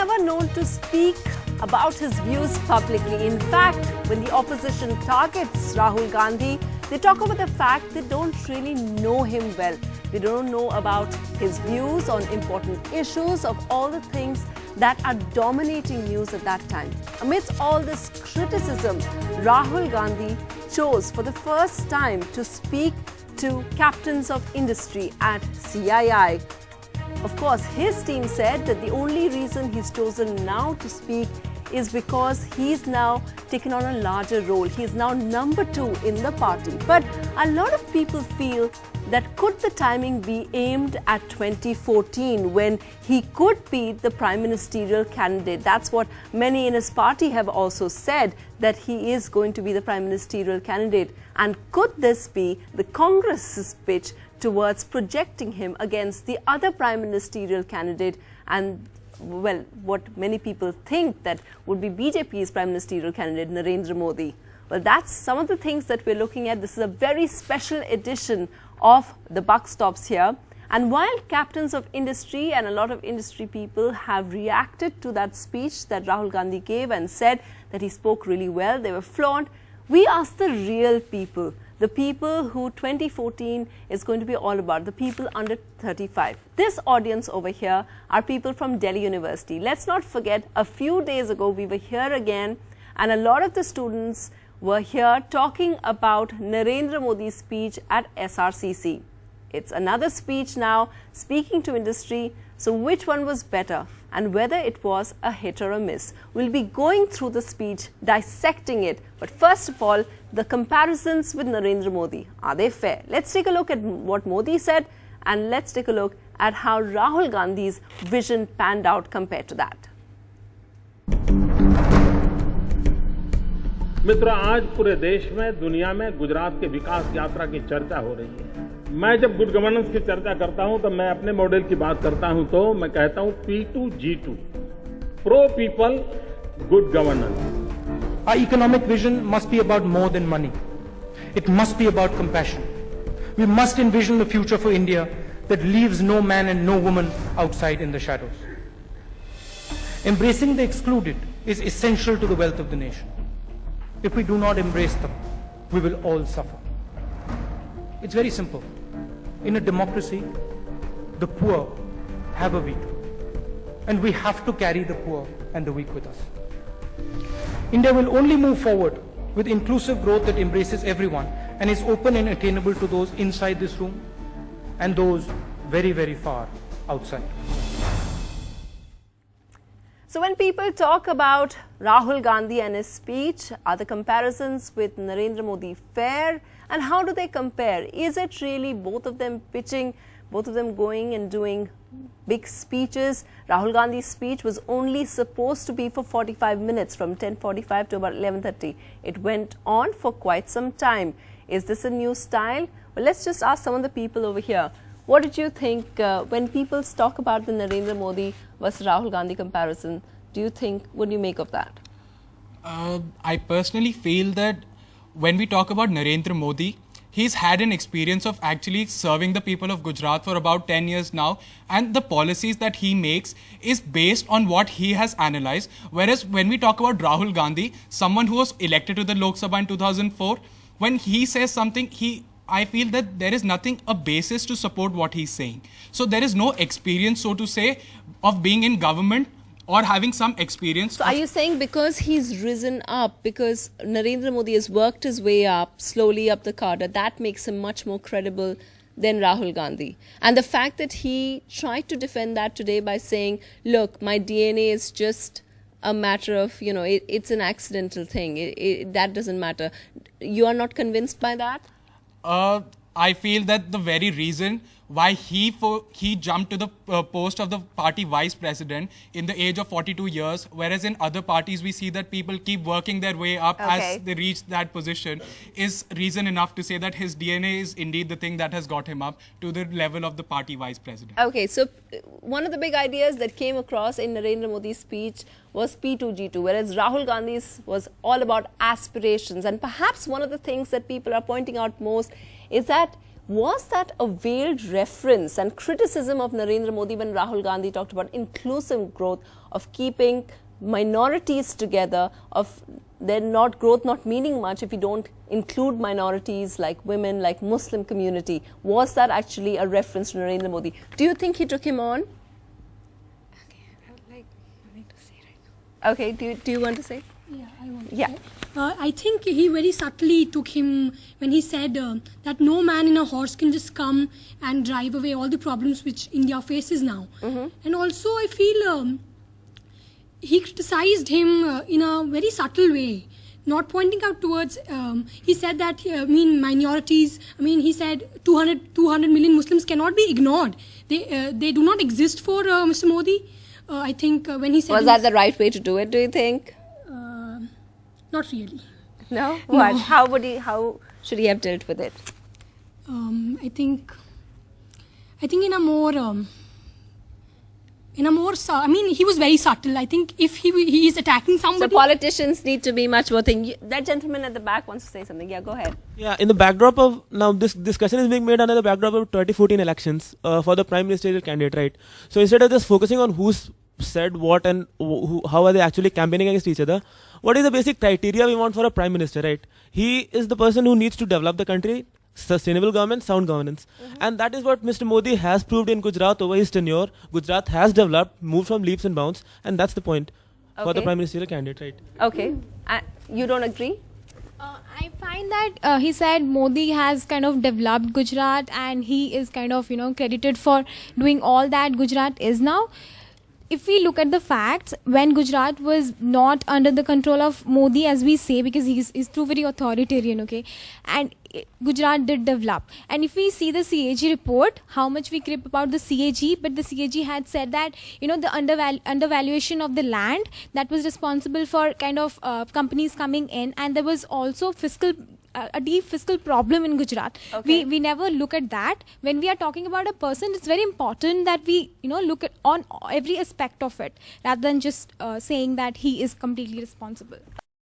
never known to speak about his views publicly. In fact, when the opposition targets Rahul Gandhi, they talk about the fact they don't really know him well. They don't know about his views on important issues, of all the things that are dominating news at that time. Amidst all this criticism, Rahul Gandhi chose for the first time to speak to captains of industry at CII. Of course, his team said that the only reason he's chosen now to speak is because he's now taken on a larger role. He's now number 2 in the party. But a lot of people feel that could the timing be aimed at 2014 when he could be the prime ministerial candidate? That's what many in his party have also said, that he is going to be the prime ministerial candidate. And could this be the Congress's pitch towards projecting him against the other prime ministerial candidate, and well, what many people think that would be BJP's prime ministerial candidate, Narendra Modi? Well, that's some of the things that we're looking at. This is a very special edition of The Buck Stops Here. And while captains of industry and a lot of industry people have reacted to that speech that Rahul Gandhi gave and said that he spoke really well, they were flaunt, we asked the real people, the people who 2014 is going to be all about, the people under 35. This audience over here are people from Delhi University. Let's not forget, a few days ago we were here again, and a lot of the students were here talking about Narendra Modi's speech at SRCC. It's another speech now, speaking to industry. So which one was better and whether it was a hit or a miss? We'll be going through the speech, dissecting it. But first of all, the comparisons with Narendra Modi, are they fair? Let's take a look at what Modi said, and let's take a look at how Rahul Gandhi's vision panned out compared to that. मित्रों, आज पूरे देश में, दुनिया में गुजरात के विकास यात्रा की चर्चा हो रही है। मैं जब गुड गवर्नेंस की चर्चा करता हूं तो मैं अपने मॉडल की बात करता हूं तो मैं कहता हूं P2G2, pro people, good governance. Our economic vision must be about more than money. It must be about compassion. We must envision a future for India that leaves no man and no woman outside in the shadows. Embracing the excluded is essential to the wealth of the nation. If we do not embrace them, we will all suffer. It's very simple. In a democracy, the poor have a veto, and we have to carry the poor and the weak with us. India will only move forward with inclusive growth that embraces everyone and is open and attainable to those inside this room and those very, very far outside. So when people talk about Rahul Gandhi and his speech, are the comparisons with Narendra Modi fair? And how do they compare? Is it really both of them pitching, both of them going and doing big speeches? Rahul Gandhi's speech was only supposed to be for 45 minutes, from 10:45 to about 11:30. It went on for quite some time. Is this a new style? Well, let's just ask some of the people over here. What did you think when people talk about the Narendra Modi versus Rahul Gandhi comparison? Do you think, what do you make of that? I personally feel that when we talk about Narendra Modi, he's had an experience of actually serving the people of Gujarat for about 10 years now, and the policies that he makes is based on what he has analyzed. Whereas when we talk about Rahul Gandhi, someone who was elected to the Lok Sabha in 2004, when he says something, I feel that there is nothing, a basis to support what he's saying. So there is no experience, so to say, of being in government or having some experience. So are you saying because he's risen up, because Narendra Modi has worked his way up, slowly up the cadre, that makes him much more credible than Rahul Gandhi? And the fact that he tried to defend that today by saying, look, my DNA is just a matter of, it's an accidental thing. That doesn't matter. You are not convinced by that? I feel that the very reason why he jumped to the post of the party vice president in the age of 42 years, whereas in other parties we see that people keep working their way up as they reach that position, is reason enough to say that his DNA is indeed the thing that has got him up to the level of the party vice president. Okay, so one of the big ideas that came across in Narendra Modi's speech was P2G2, whereas Rahul Gandhi's was all about aspirations. And perhaps one of the things that people are pointing out most is that Was that a veiled reference and criticism of Narendra Modi when Rahul Gandhi talked about inclusive growth, of keeping minorities together, of their growth not meaning much if you don't include minorities like women, like Muslim community? Was that actually a reference to Narendra Modi? Do you think he took him on? Okay, I would like nothing to say right now. Okay, do you want to say? Yeah, I want to Yeah. say. I think he very subtly took him when he said that no man in a horse can just come and drive away all the problems which India faces now. And also I feel he criticized him in a very subtle way, not pointing out towards, he said that, minorities, he said 200 million Muslims cannot be ignored. They do not exist for Mr. Modi. I think when he said... Was that the right way to do it, do you think? Not really. No? What? How should he have dealt with it? I think in a more he was very subtle. I think if he is attacking So somebody, politicians need to be much more That gentleman at the back wants to say something. Yeah, go ahead. Yeah, in the backdrop of now this discussion is being made under the backdrop of 2014 elections for the prime ministerial candidate, right? So instead of just focusing on who's said what and how are they actually campaigning against each other, what is the basic criteria we want for a prime minister, right? He is the person who needs to develop the country, sustainable government, sound governance. And that is what Mr. Modi has proved in Gujarat over his tenure. Gujarat has developed, moved from leaps and bounds, and that's the point for the Okay. prime ministerial candidate, right? Okay. You don't agree? I find that he said Modi has kind of developed Gujarat and he is kind of, credited for doing all that Gujarat is now. If we look at the facts, when Gujarat was not under the control of Modi, as we say, because he's too very authoritarian, okay, and Gujarat did develop. And if we see the CAG report, how much we crib about the CAG, but the CAG had said that, the undervaluation of the land that was responsible for kind of companies coming in, and there was also a deep fiscal problem in Gujarat. Okay. We never look at that. When we are talking about a person, it's very important that we look at on every aspect of it rather than just saying that he is completely responsible.